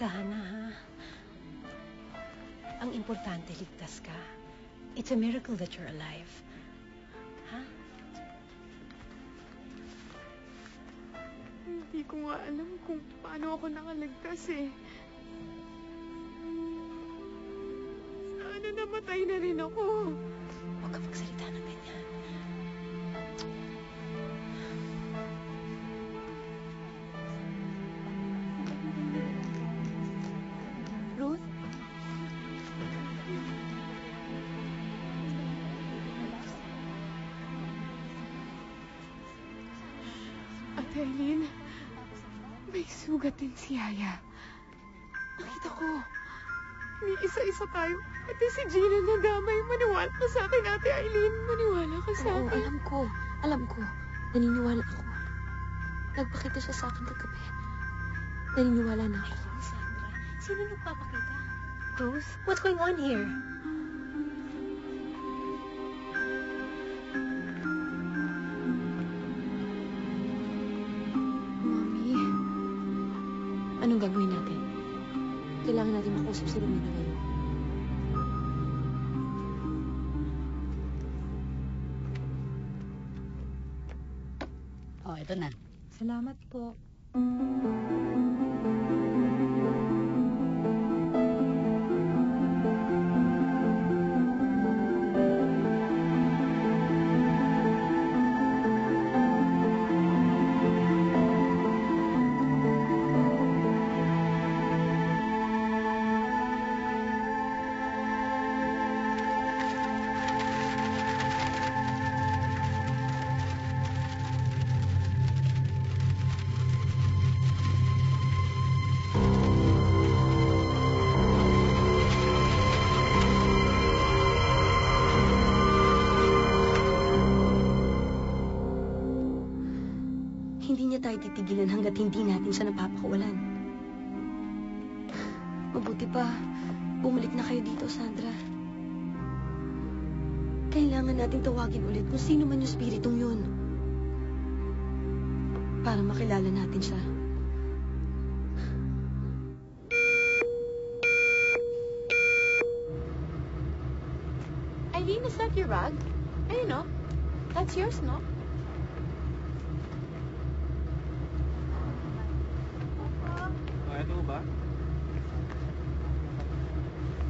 ka, Hana, ha? Ang importante, ligtas ka. It's a miracle that you're alive. Ha? Hindi ko nga alam kung paano ako nakaligtas eh. Sana namatay na rin ako. Huwag ka magsalita ng ganyan. Ruth? Ate Eileen, may sugat din si Yaya. Nakita ko. May isa-isa tayo. Pati si Gina nadamay. Maniwala ka sa akin, Ate Eileen. Maniwala ka sa Oo, akin. alam ko. Naniniwala ako. Nagpakita siya sa akin kagabi. Naniniwala na ako. Ay, Sandra. Sino nagpapakita? Ruth? What's going on here? Mommy, Anong gagawin natin? Kailangan natin makausap si Romina ngayon. Oh, ito na. Salamat po. Hindi niya tayo titigilan hanggat hindi natin siya napapakawalan. Mabuti pa, bumalik na kayo dito, Sandra. Kailangan natin tawagin ulit kung sino man yung spiritong yun. Para makilala natin siya. Eileen, is that your bag? Ayun, no? That's yours, no? Ito ba?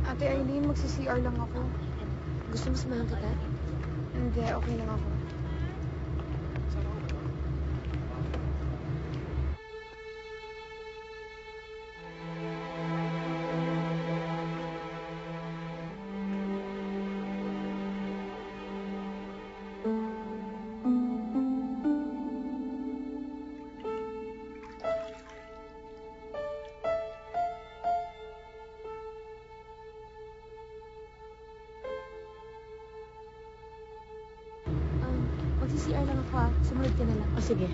Ate Eileen, magsi-CR lang ako. Gusto mo samahan kita? Hindi, okay lang ako. Magsi-CR lang ako, ha? Sumunod ka na lang. O, sige.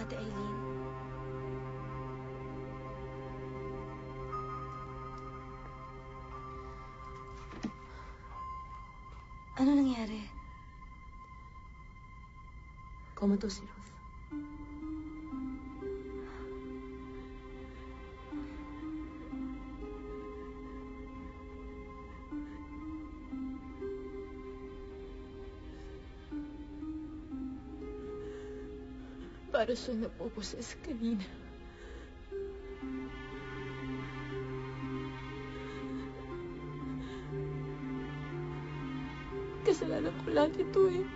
Ate Eileen. Ano nangyari? Comatose si Ruth. Para siya napoposes kanina. Kasalanan ko lahat ito eh.